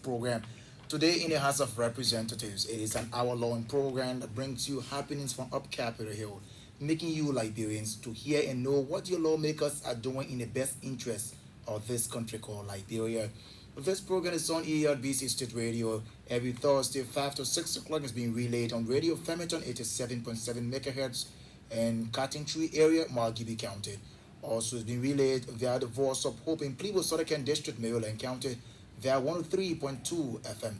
program. Today in the House of Representatives, it is an hour-long program that brings you happenings from up Capitol Hill, making you Liberians to hear and know what your lawmakers are doing in the best interest of this country called Liberia. This program is on ERBC State Radio every Thursday, 5 to 6 o'clock. It's being relayed on Radio Femiton 87.7 megahertz in Cotton Tree area, Margibi County. Also, it's been relayed via the Voice of Hope in Plebo, Southern District, Maryland County, via 103.2 FM.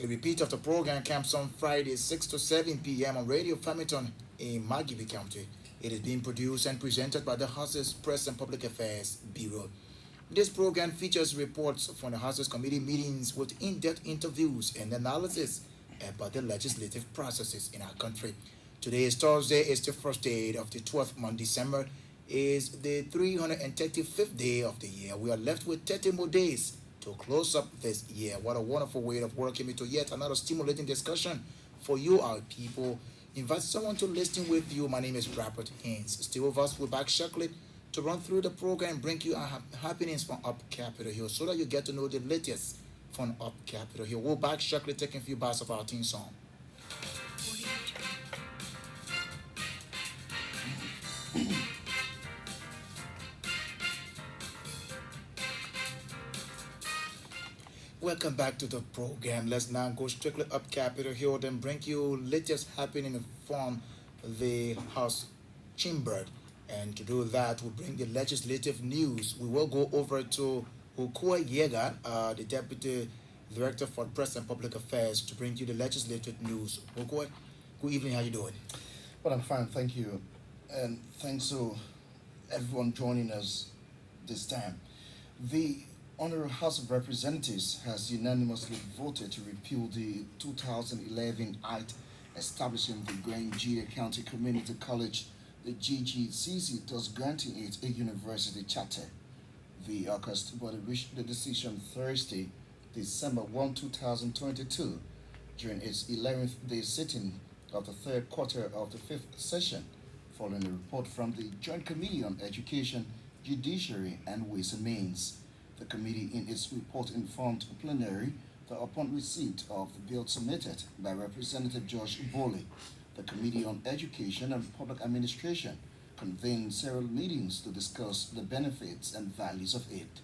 A repeat of the program comes on Friday, 6 to 7 p.m. on Radio Famiton in Margibi County. It is being produced and presented by the House's Press and Public Affairs Bureau. This program features reports from the House's committee meetings with in-depth interviews and analysis about the legislative processes in our country. Today is Thursday, it's the first day of the 12th month, December, is the 335th day of the year. We are left with 30 more days to close up this year. What a wonderful way of working into yet another stimulating discussion for you, our people. Invite someone to listen with you. My name is Robert Haynes. Still with us, we're back shortly to run through the program and bring you our happenings from up Capitol Hill so that you get to know the latest from up Capitol Hill. We're back shortly taking a few bars of our theme song. Welcome back to the program. Let's now go strictly up Capitol Hill and bring you latest happening from the House chamber. And to do that, we bring the legislative news. We will go over to Ukua Yega, the Deputy Director for Press and Public Affairs, to bring you the legislative news. Ukua, good evening. How you doing? Well, I'm fine, thank you. And thanks to everyone joining us this time. The Honorable House of Representatives has unanimously voted to repeal the 2011 Act establishing the Grand County Community College, the GGCC, thus granting it a university charter. The August body reached the decision Thursday, December 1, 2022, during its 11th day sitting of the third quarter of the fifth session, following a report from the Joint Committee on Education, Judiciary, and Ways and Means. The committee, in its report, informed plenary that upon receipt of the bill submitted by Representative George Ubole, the Committee on Education and Public Administration convened several meetings to discuss the benefits and values of it.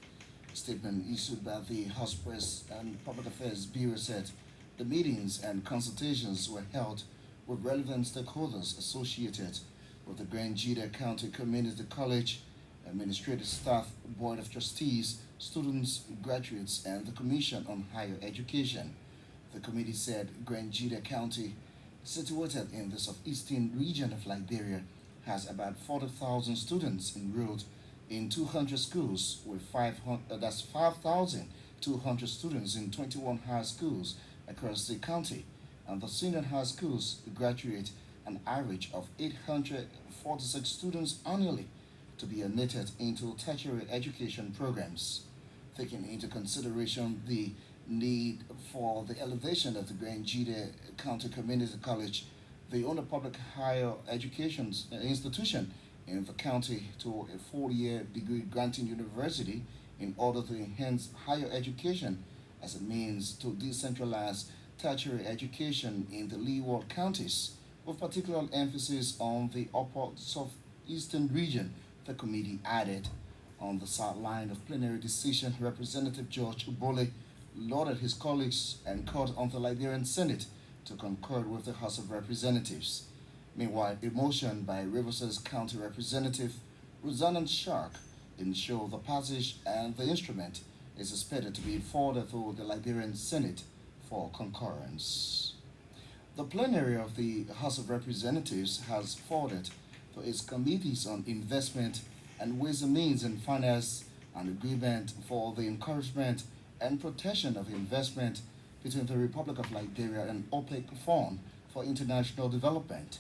A statement issued by the House Press and Public Affairs Bureau said the meetings and consultations were held with relevant stakeholders associated with the Grand County Community College, administrative staff, board of trustees, students, graduates, and the Commission on Higher Education. The committee said Grand County, situated in the southeastern region of Liberia, has about 40,000 students enrolled in 200 schools with 5,200 students in 21 high schools across the county, and the senior high schools graduate an average of 846 students annually to be admitted into tertiary education programs. Taking into consideration the need for the elevation of the Grand County Community College, the only public higher education institution in the county, to a four-year degree granting university in order to enhance higher education as a means to decentralize tertiary education in the Leeward counties, with particular emphasis on the upper southeastern region. The committee added. On the sideline of plenary decision, Representative George Ubole lauded his colleagues and called on the Liberian Senate to concur with the House of Representatives. Meanwhile, a motion by Riverside County Representative Rosanna Shark ensured the passage, and the instrument is expected to be forwarded to the Liberian Senate for concurrence. The plenary of the House of Representatives has forwarded to its committees on investment and ways and means and finance an agreement for the encouragement and protection of investment between the Republic of Liberia and OPEC Fund for International Development.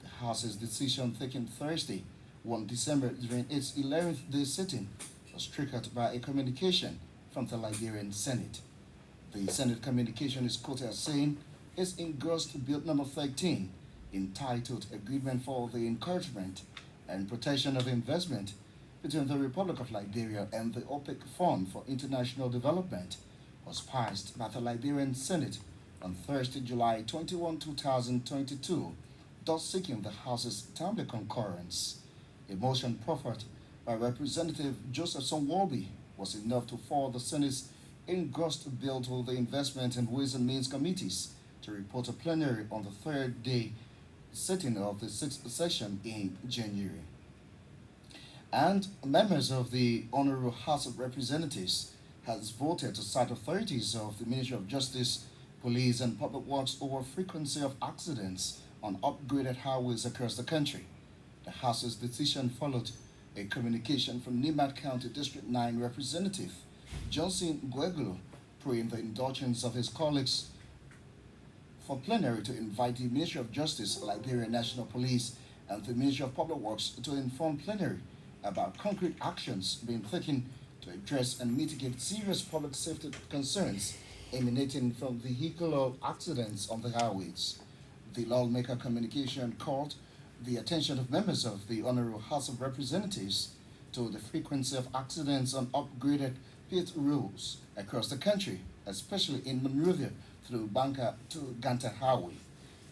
The House's decision taken Thursday, 1 December, during its 11th day sitting, was triggered by a communication from the Liberian Senate. The Senate communication is quoted as saying it's engrossed Bill number 13, entitled Agreement for the Encouragement and Protection of Investment between the Republic of Liberia and the OPEC Fund for International Development, was passed by the Liberian Senate on Thursday, July 21, 2022, thus seeking the House's timely concurrence. A motion proffered by Representative Joseph Sonwobi was enough to forward the Senate's engrossed bill to the Investment and Ways and Means Committees to report to plenary on the third day sitting of the sixth session in January. And members of the Honorable House of Representatives has voted to cite authorities of the Ministry of Justice, Police and Public Works over frequency of accidents on upgraded highways across the country. The House's decision followed a communication from Nimat County District 9 Representative Johnson Gueglo praying the indulgence of his colleagues for plenary to invite the Ministry of Justice, Liberia National Police, and the Ministry of Public Works to inform plenary about concrete actions being taken to address and mitigate serious public safety concerns emanating from vehicular accidents on the highways. The lawmaker communication called the attention of members of the Honorable House of Representatives to the frequency of accidents on upgraded paved roads across the country, especially in Monrovia through Banka to Ganta Highway.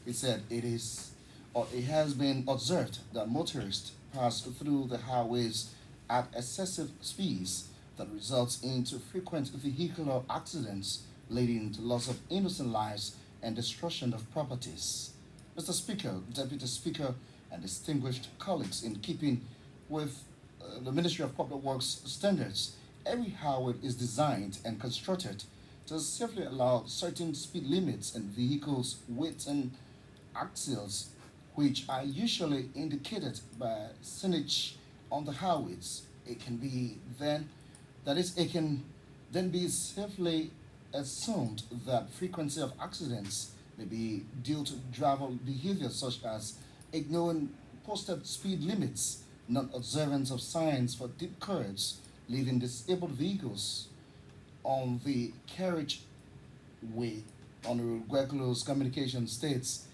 It said it has been observed that motorists pass through the highways at excessive speeds that results into frequent vehicular accidents leading to loss of innocent lives and destruction of properties. Mr. Speaker, Deputy Speaker, and distinguished colleagues, in keeping with the Ministry of Public Works standards, every highway is designed and constructed to safely allow certain speed limits and vehicles' widths and axles, which are usually indicated by signage on the highways. It can be then, that is, it can then be safely assumed that frequency of accidents may be due to driver behavior such as ignoring posted speed limits, non-observance of signs for deep curves, leaving disabled vehicles on the carriageway. Honorable Gueglo's communication states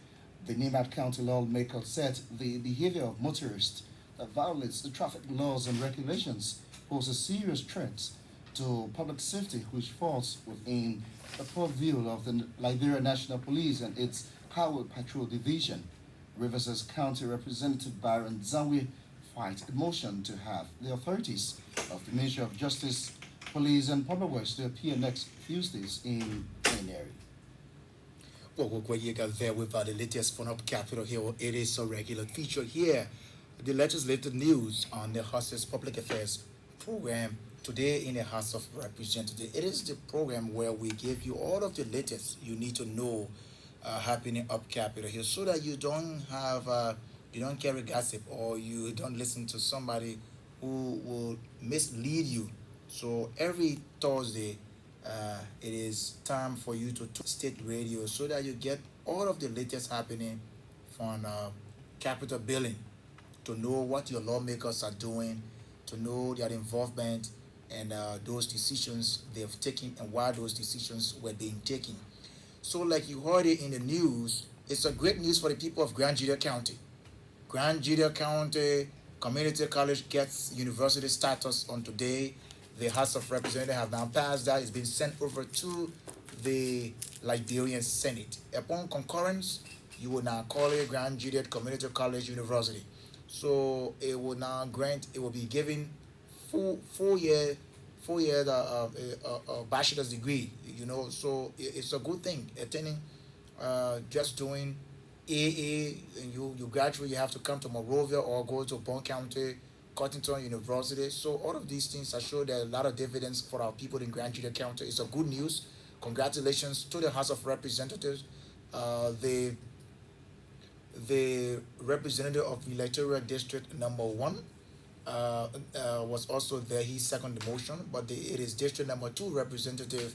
the Nimat County lawmaker said the behavior of motorists that violates the traffic laws and regulations poses serious threats to public safety, which falls within the purview of the Liberia National Police and its Highway Patrol Division. Rivers County Representative Byron Zanwe filed a motion to have the authorities of the Ministry of Justice, Police and Public Works to appear next Tuesdays in plenary. What you got there with the latest from up Capitol Hill. It is a regular feature here. The legislative news on the House's Public Affairs program today in the House of Representatives. It is the program where we give you all of the latest you need to know happening up Capitol Hill, so that you don't carry gossip or you don't listen to somebody who will mislead you. So every Thursday, it is time for you to state radio so that you get all of the latest happening from Capitol building, to know what your lawmakers are doing, to know their involvement and those decisions they've taken and why those decisions were being taken. So, like you heard it in the news, it's a great news for the people of Grand Juda County. Grand Juda County Community College gets university status on today. The House of Representatives have now passed that. It's been sent over to the Liberian Senate. Upon concurrence, you will now call it Grand Juliet Community College University. So it will now grant, it will be given four year bachelor's degree. So it's a good thing. Attending, just doing AA, and you graduate, you have to come to Monrovia or go to Bond County Cottington University. So all of these things are sure there are a lot of dividends for our people in Grand Juda County. It's a good news. Congratulations to the House of Representatives. The representative of electoral district number 1 was also there. He seconded the motion, but it is district number 2 representative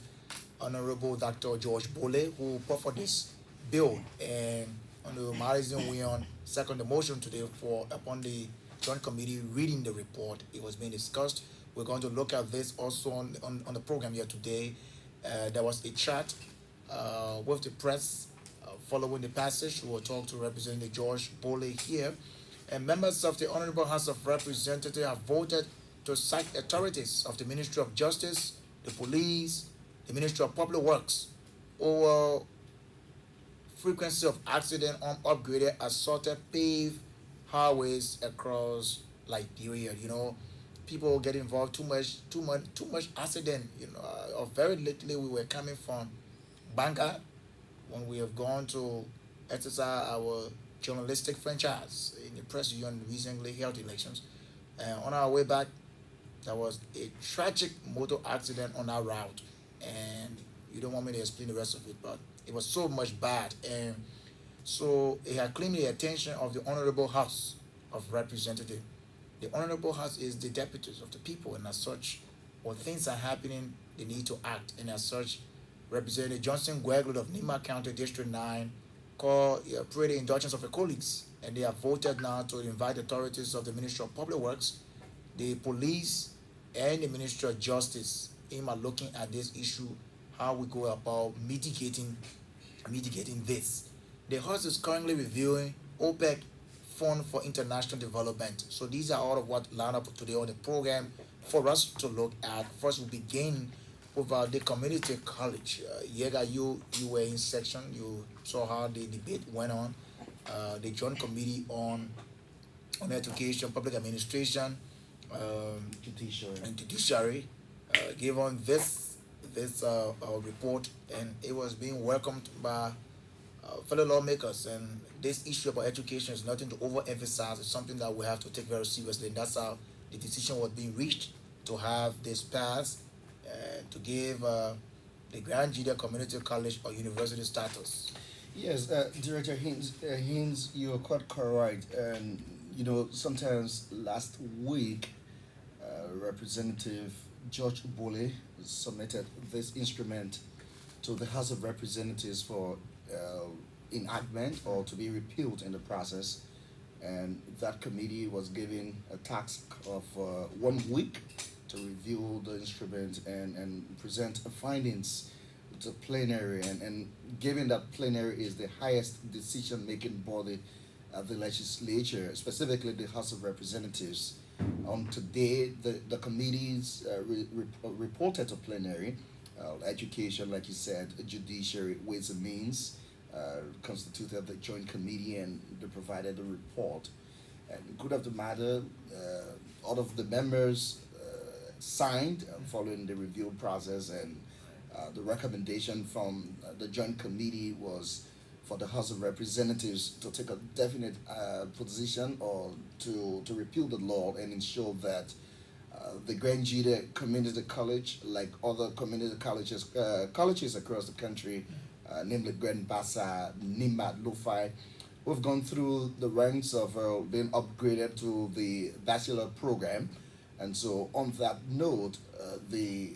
Honorable Dr. George Bole who proffered this bill, and Honorable Marizin Wion seconded the motion today for upon the joint committee reading the report. It was being discussed. We're going to look at this also on the program here today. There was a chat with the press following the passage. We will talk to Representative George Bole here. And members of the Honorable House of Representatives have voted to cite authorities of the Ministry of Justice, the police, the Ministry of Public Works, over frequency of accident on upgraded assaulted paved highways across Liberia. People get involved too much accident. Or very lately we were coming from Banga when we have gone to exercise our journalistic franchise in the press union recently held elections. And on our way back, there was a tragic motor accident on our route, and you don't want me to explain the rest of it, but it was so much bad, and so it had claimed the attention of the Honorable House of Representatives. The Honorable House is the deputies of the people, and as such, when things are happening, they need to act, and as such, Representative Johnson Gweglet of Nima County District 9 called pray the indulgence of her colleagues, and they have voted now to invite authorities of the Ministry of Public Works, the police, and the Ministry of Justice in looking at this issue, how we go about mitigating this. The House is currently reviewing OPEC Fund for International Development. So these are all of what line up today on the program for us to look at. First, we begin with the community college. Yega, you were in section. You saw how the debate went on. The Joint Committee on Education, Public Administration, Judiciary. and Judiciary gave on this report, and it was being welcomed by fellow lawmakers. And this issue about education is nothing to overemphasize. It's something that we have to take very seriously, and that's how the decision was being reached to have this passed, to give the Grand Judea Community College or university status. Yes, Director Haynes, you're quite correct. And sometimes last week, Representative George Bole submitted this instrument to the House of Representatives for enactment or to be repealed in the process. And that committee was given a task of 1 week to review the instrument and present findings to plenary. And given that plenary is the highest decision making body of the legislature, specifically the House of Representatives, on today the committees reported to plenary, education, like you said, judiciary, ways and means, constituted the joint committee, and they provided a report. And good of the matter, all of the members signed following the review process, and the recommendation from the joint committee was for the House of Representatives to take a definite position or to repeal the law and ensure that the Grand Judea Community College, like other community colleges across the country, namely Grand Bassa, Nimat, Lufai, we've gone through the ranks of being upgraded to the bachelor program. And so, on that note, the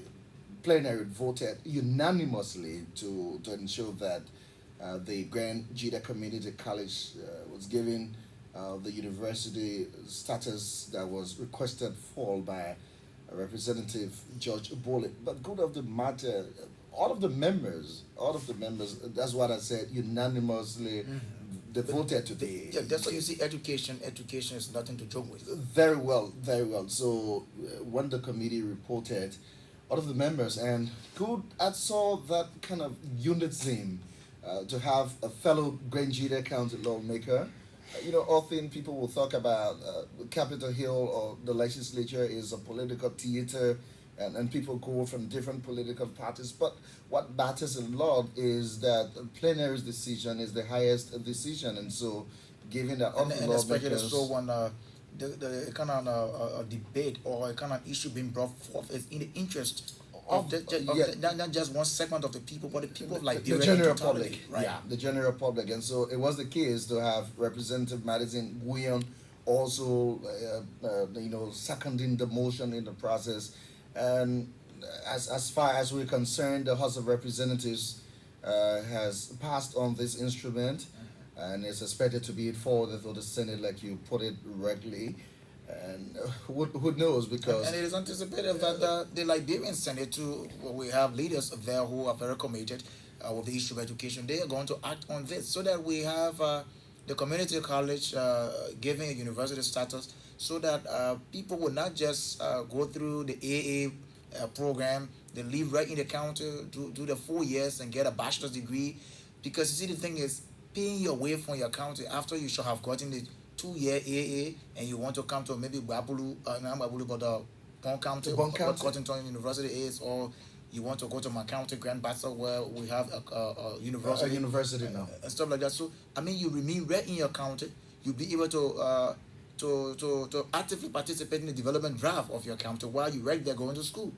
plenary voted unanimously to ensure that the Grand Judea Community College was given the university status that was requested for by Representative George Bole. But good of the matter, all of the members, that's what I said, unanimously they voted today. Yeah, that's why you see education is nothing to joke with. Very well, very well. So when the committee reported, all of the members, and good, I saw that kind of unison to have a fellow Grand Judea County lawmaker. Often people will talk about Capitol Hill or the legislature is a political theater, and people go from different political parties. But what matters a lot is that the plenary's decision is the highest decision, and so given that all And, the and especially lawmakers, so when the kind of a debate or a kind of issue being brought forth is in the interest of, yeah, not just one segment of the people, but the people of the Liberia in general totality, public, right? yeah, the general public, and so it was the case to have Representative Madison Guion also, seconding the motion in the process, and as far as we're concerned, the House of Representatives has passed on this instrument, and is expected to be forwarded to the Senate, like you put it rightly. And who knows, because And it is anticipated that the Liberian Senate too, where we have leaders there who are very committed with the issue of education, they are going to act on this so that we have the community college giving a university status, so that people will not just go through the AA program, They live right in the county, do the 4 years and get a bachelor's degree. Because you see, the thing is, paying your way from your county after you should have gotten the 2 year AA, and you want to come to maybe Babulu, not Babulu, but Bon The County, Bon what County. Cottonton University is, or you want to go to my county, Grand Bassa, where we have a A university university now. and stuff like that. So I mean, you remain right in your county. You'll be able to actively participate in the development draft of your county while you're right there going to school.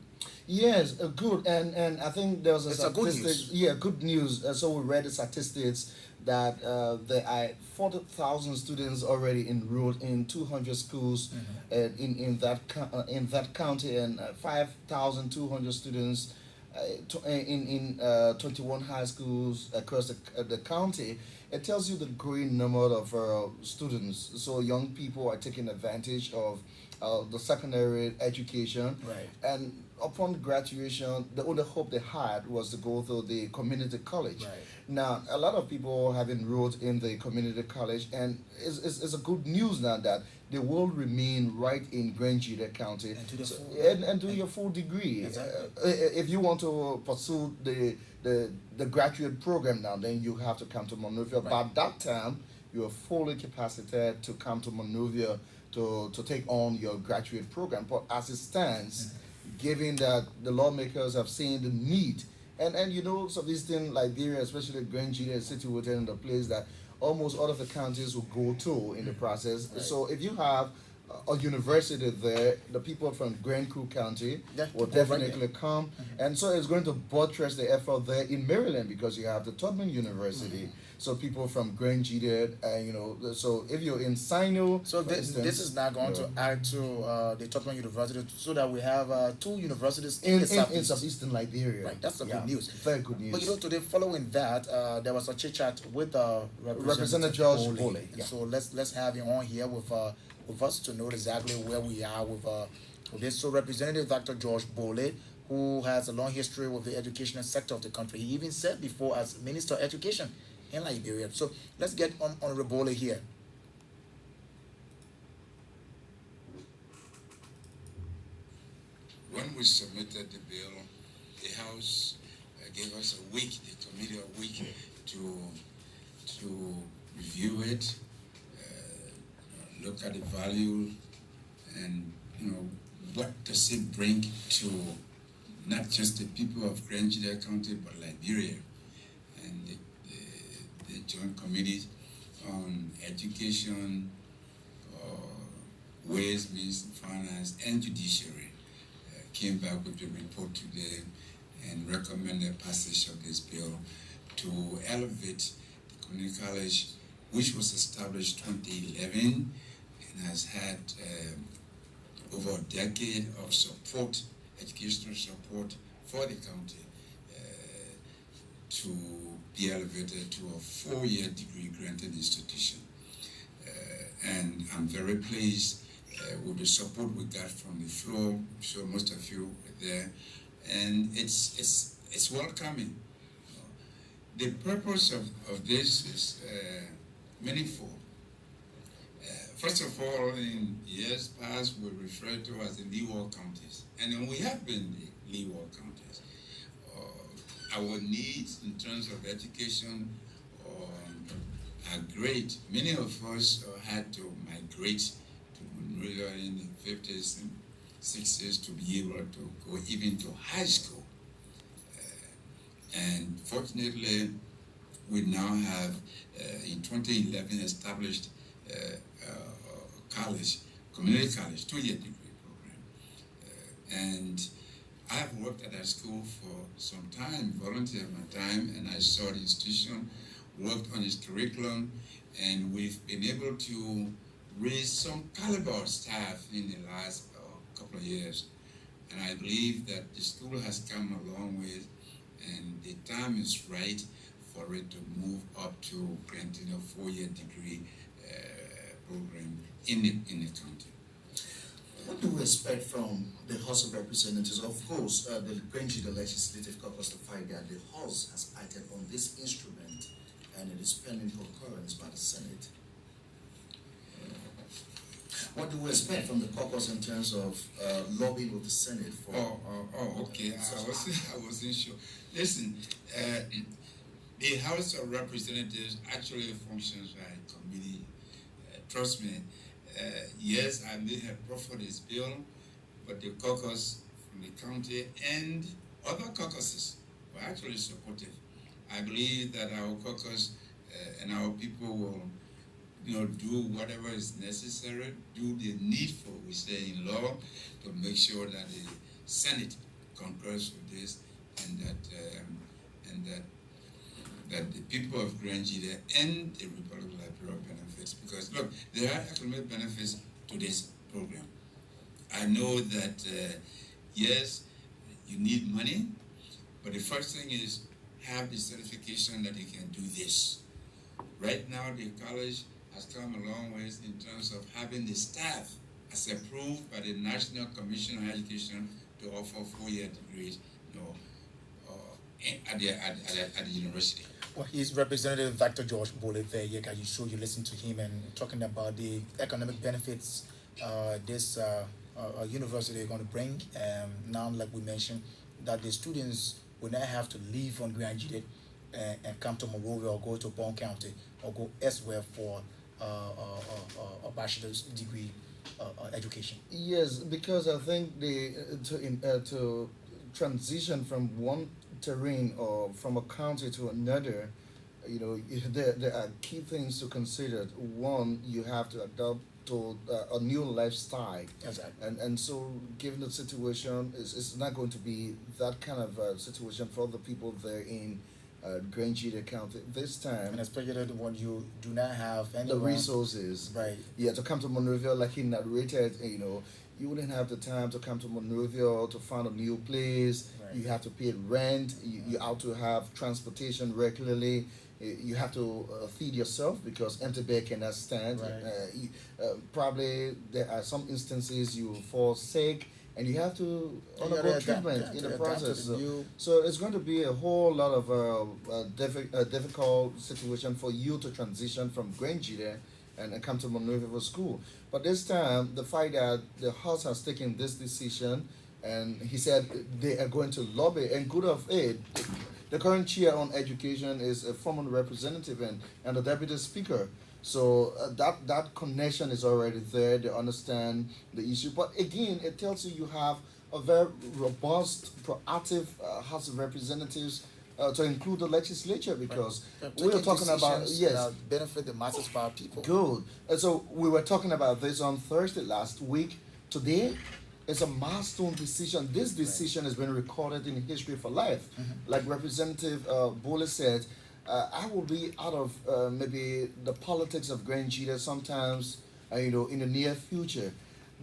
Yes, good, and I think there was a It's a good statistic. news. Yeah, good news. So we read the statistics that there are 40,000 students already enrolled in 200 schools in that county, and 5,200 students in 21 high schools across the county. It tells you the growing number of students. So young people are taking advantage of the secondary education, Right. and upon graduation, the only hope they had was to go to the community college. Right. Now, a lot of people have enrolled in the community college, and it's a good news now that they will remain right in Grand Juda County, And to the so, full and do your full degree. Exactly. If you want to pursue the graduate program now, then you have to come to Monrovia. Right. By that time, you are fully capacitated to come to Monrovia to take on your graduate program. But as it stands, given that the lawmakers have seen the need, and you know, Southeastern Liberia, especially Grand Juda, is situated in the place that almost all of the counties will go to in the process. Right. So if you have a university there, the people from Grand Coup County Yeah, will go right there. definitely come. And so it's going to buttress the effort there in Maryland because you have the Tubman University. So people from Grand Juda, you know, so if you're in Sino, So for this is now going you to know, add to the Tottenham University, so that we have two universities in in, the in, in southeast. Southeastern Liberia. Right, that's the Yeah, good news. very good news. But you know, today following that, there was a chit chat with Representative George Bole. Bole, And yeah. so let's have him on here with us to know exactly where we are with this. So Representative Dr. George Bole, who has a long history with the educational sector of the country. He even said before as Minister of Education in Liberia. So let's get on Honorable Bole here. When we submitted the bill, the House gave us a week, the committee a week to review it, look at the value, and what does it bring to not just the people of Grand Juda County but Liberia, and the Joint Committee on Education, Ways, Means, and Finance, and Judiciary came back with a report today and recommended passage of this bill to elevate the community college, which was established 2011 and has had over a decade of support, educational support for the county, to be elevated to a 4-year degree granted institution. And I'm very pleased with the support we got from the floor. I'm sure most of you were there, and it's welcoming. The purpose of this is meaningful. First of all, in years past, we referred to as the Leeward counties, and we have been the Leeward counties. Our needs in terms of education are great. Many of us had to migrate to Monrovia in the 50s and 60s to be able to go even to high school. And fortunately, we now have, in 2011, established college, community college, 2-year degree program. And I've worked at that school for some time, volunteered my time, and I saw the institution, worked on its curriculum, and we've been able to raise some caliber staff in the last couple of years. And I believe that the school has come a long way, and the time is right for it to move up to granting a 4-year degree program in the county. What do we expect from the House of Representatives? Of course, the Grand Juda Legislative Caucus to find that the House has acted on this instrument and it is pending concurrence by the Senate. What do we expect from the caucus in terms of lobbying with the Senate for? Okay. such I was act? I wasn't sure. Listen, the House of Representatives actually functions like a committee. Trust me. Yes, I may have proffered this bill, but the caucus from the county and other caucuses were actually supportive. I believe that our caucus and our people will, do whatever is necessary, do the needful, we say in law, to make sure that the Senate concurs with this, and that the people of Grand Gita and the Republic of Liberia benefits. Because look, there are economic benefits to this program. I know that yes, you need money, but the first thing is have the certification that you can do this. Right now, the college has come a long ways in terms of having the staff as approved by the National Commission on Education to offer 4-year degrees, at the university. Well, he's Representative Dr. George Bole there. You sure you listen to him and talking about the economic benefits this university is going to bring. Now, like we mentioned, that the students will not have to leave on Grand Gite and come to Monrovia or go to Bond County or go elsewhere for a bachelor's degree education. Yes, because I think to transition from one terrain or from a county to another, there are key things to consider. One, you have to adopt to a new lifestyle, Exactly. and so given the situation, it's not going to be that kind of situation for the people there in Grand Gita County this time. And especially when you do not have any The resources, right. yeah, to come to Monrovia, like he narrated, you wouldn't have the time to come to Monrovia to find a new place. Right. You have to pay rent. You have to have transportation regularly. You have to feed yourself because empty bed cannot stand. Right. Probably there are some instances you fall sick and you have to And you undergo gotta adapt, treatment yeah, in to the adapt to process. the new. So it's going to be a whole lot of difficult situation for you to transition from Grange there and come to Monrovia for school. But this time, the fact that the House has taken this decision, and he said they are going to lobby, and good of it. The current chair on education is a former representative and the deputy speaker. So that connection is already there. They understand the issue. But again, it tells you have a very robust, proactive House of Representatives to include the legislature because we are talking about yes, benefit the masses of our people. good. And so we were talking about this on Thursday last week. Today is a milestone decision. This decision has been recorded in history for life. Like Representative Bole said, I will be out of maybe the politics of Grand Gita sometimes, in the near future.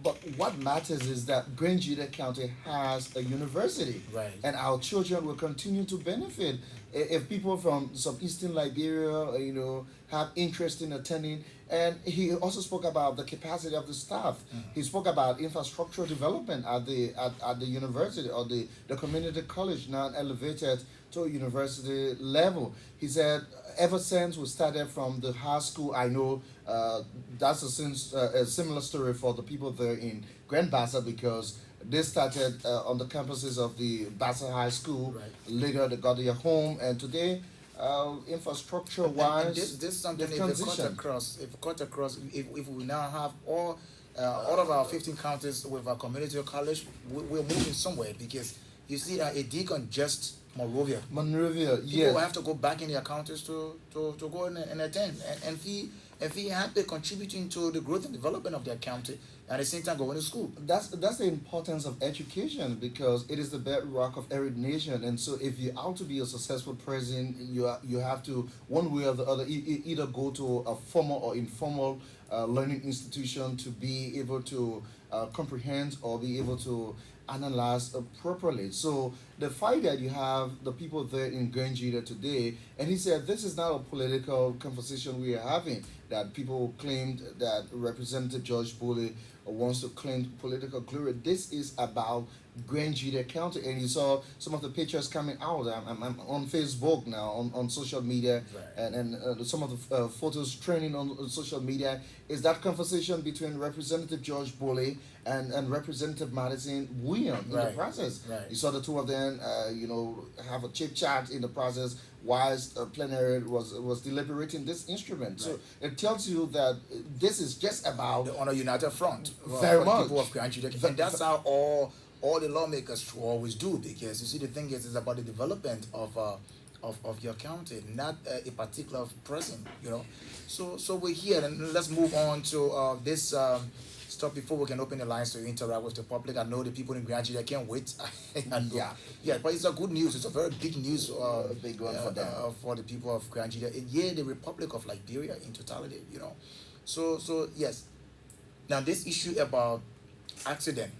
But what matters is that Grand Gita County has a university, Right. and our children will continue to benefit. If people from some eastern Liberia, have interest in attending, and he also spoke about the capacity of the staff. He spoke about infrastructure development at the university or the community college now elevated to a university level. He said ever since we started from the high school, I know that's a similar story for the people there in Grand Bassa because they started on the campuses of the Bassa High School. Right. Later, they got their home, and today, infrastructure wise, And this is something they've if you cut transitioned. across, if we now have all of our 15 counties with our community college, we're moving somewhere because you see that it decongest Monrovia. Monrovia, People yes. will have to go back in their counties to go and attend and be happy contributing to the growth and development of their county at the same time going to school. That's the importance of education because it is the bedrock of every nation. And so, if you are to be a successful president, you have to one way or the other either go to a formal or informal learning institution to be able to comprehend or be able to analyze properly. So the fact that you have the people there in Granjida today, and he said this is not a political conversation we are having. That people claimed that Representative George Bole wants to claim political glory. This is about Grangeda County, and you saw some of the pictures coming out. I'm on Facebook now, on social media, Right. and some of the photos trending on social media is that conversation between Representative George Bully and Representative Madison William in the Right. process. Right. You saw the two of them, have a chit chat in the process whilst plenary was deliberating this instrument. So Right. it tells you that this is just about On a united front very for the people much. of Grand Ve- and that's how all the lawmakers should always do, because you see the thing is it's about the development of your county, not a particular person, you know. So we're here, and let's move on to this stuff before we can open the lines to interact with the public. I know the people in Grand they can't wait. I know. Yeah. Yeah, but it's a good news. It's a very big news. A big one for them. For the people of Grand and yeah, the Republic of Liberia in totality, you know. So yes. Now this issue about accident,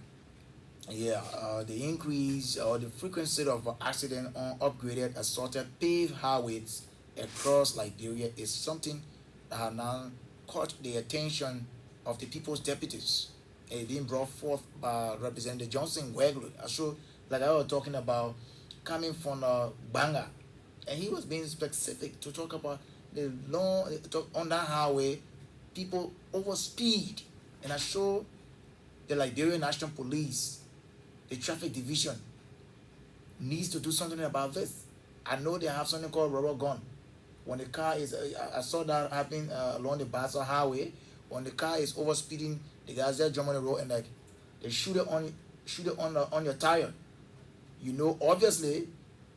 yeah, the increase or the frequency of accident on upgraded, assorted, paved highways across Liberia is something that has now caught the attention of the people's deputies. It being brought forth by Representative Johnson Wegley. So, like I was talking about, coming from Banga, and he was being specific to talk about the long on that highway, people overspeed, and I show the Liberian National Police, the traffic division, needs to do something about this. I know they have something called rubber gun. When the car is, I saw that happen along the Basel Highway. When the car is overspeeding, the guys there jump on the road and like they shoot it on your tire. You know, obviously,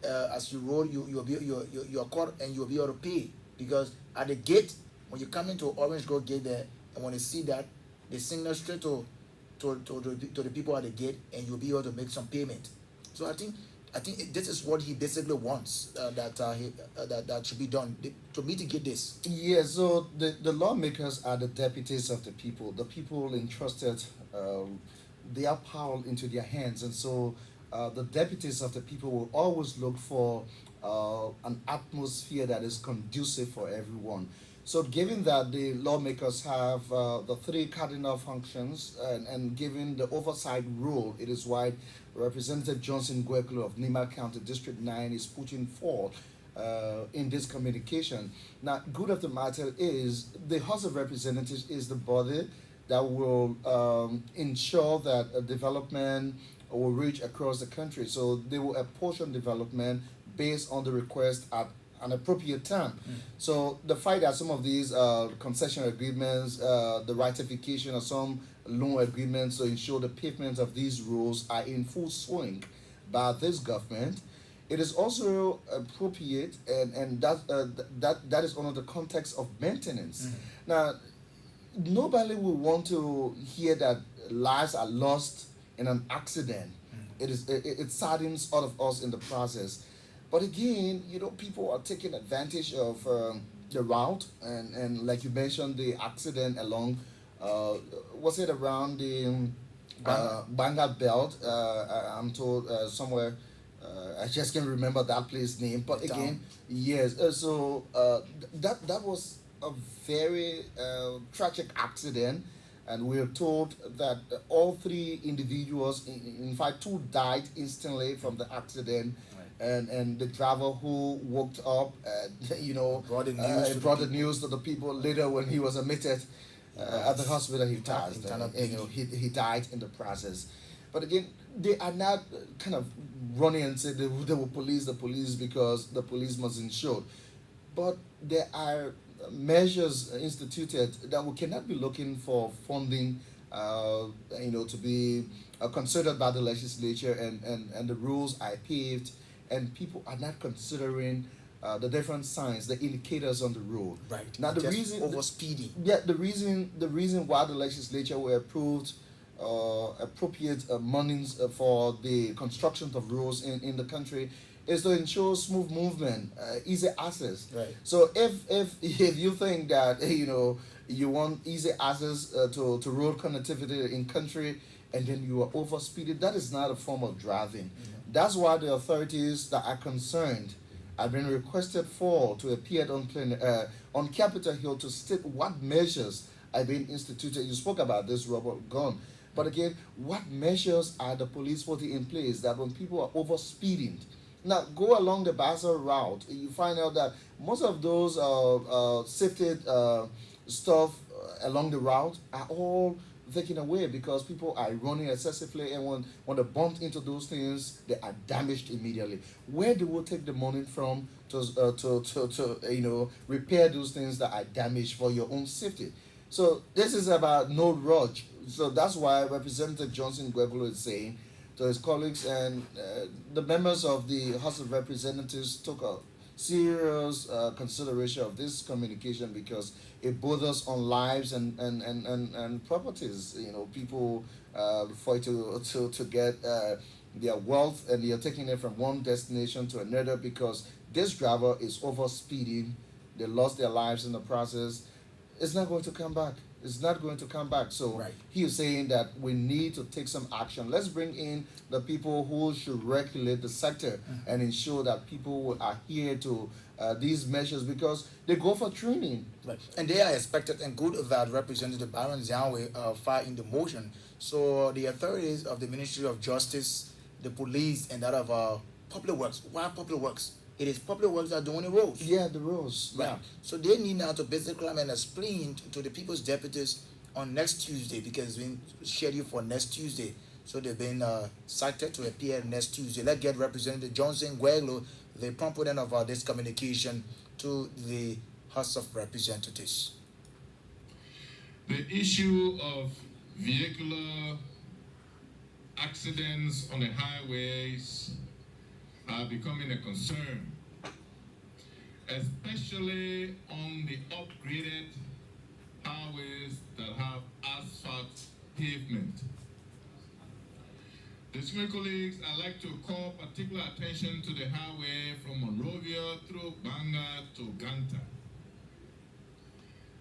as you roll, you're caught and you'll be able to pay, because at the gate when you come into Orange Grove gate there, and when they see that, they signal straight to the people at the gate, and you'll be able to make some payment. So I think this is what he basically wants, that should be done to mitigate this. Yeah, so the lawmakers are the deputies of the people entrusted their power into their hands, and so the deputies of the people will always look for an atmosphere that is conducive for everyone. So, given that the lawmakers have the three cardinal functions, and given the oversight role, it is why Representative Johnson Gweklo of Nima County District 9 is putting forth in this communication. Now, good of the matter is the House of Representatives is the body that will ensure that development will reach across the country. So they will apportion development based on the request at an appropriate time. So the fact that some of these concession agreements, the ratification of some loan agreements to ensure the pavement of these roads are in full swing by this government, it is also appropriate, and that is under the context of maintenance. Now, nobody will want to hear that lives are lost in an accident. It saddens all of us in the process. But again, people are taking advantage of the route, and like you mentioned, the accident along, was it around the Banga Belt? I'm told somewhere. I just can't remember that place name. But The again, town. yes. That was a very tragic accident, and we are told that all three individuals, in fact, two died instantly from the accident, and the driver who woke up, Brought the news to the brought the people. news to the people later when he was admitted at the hospital. He died, Internal he died in the process. But again, they are not kind of running and say they will police the police because the police must ensure. But there are measures instituted that we cannot be looking for funding, to be considered by the legislature, and the rules are paved, and people are not considering the different signs, the indicators on the road. Right. Now the Just reason, over speeding. yeah, the reason why the legislature were approved appropriate monies for the construction of roads in the country is to ensure smooth movement, easy access. Right. So if you think that you want easy access to road connectivity in country, and then you are over speeding, that is not a form of driving. That's why the authorities that are concerned have been requested to appear on Capitol Hill to state what measures are being instituted. You spoke about this rubber gun, But again, what measures are the police putting in place that when people are over speeding? Now, go along the Basel route, you find out that most of those safety stuff along the route are all taken away because people are running excessively, and when they bump into those things, they are damaged immediately. Where do we take the money from to repair those things that are damaged for your own safety? So this is about no rush. So that's why Representative Johnson Guebulo is saying to his colleagues, and the members of the House of Representatives took a serious consideration of this communication because it borders on lives and properties. People for it to get their wealth, and you're taking it from one destination to another because this driver is over speeding. They lost their lives in the process. It's not going to come back. It's not going to come back. So Right. he is saying that we need to take some action. Let's bring in the people who should regulate the sector and ensure that people will adhere to these measures because they go for training. Right. And they are expected and good that Representative Baron Ziawe filed in the motion. So the authorities of the Ministry of Justice, the police, and that of Public Works. Why Public Works? It is Public Works that are doing the roads. Yeah, the rules. Right. Yeah. So they need now to basically come and explain to the people's deputies on next Tuesday because it's been scheduled for next Tuesday. So they've been cited to appear next Tuesday. Let's get Representative Johnson Gueglo, the proponent of this communication, to the House of Representatives. The issue of vehicular accidents on the highways are becoming a concern, especially on the upgraded highways that have asphalt pavement. Distinguished colleagues, I'd like to call particular attention to the highway from Monrovia through Banga to Ganta.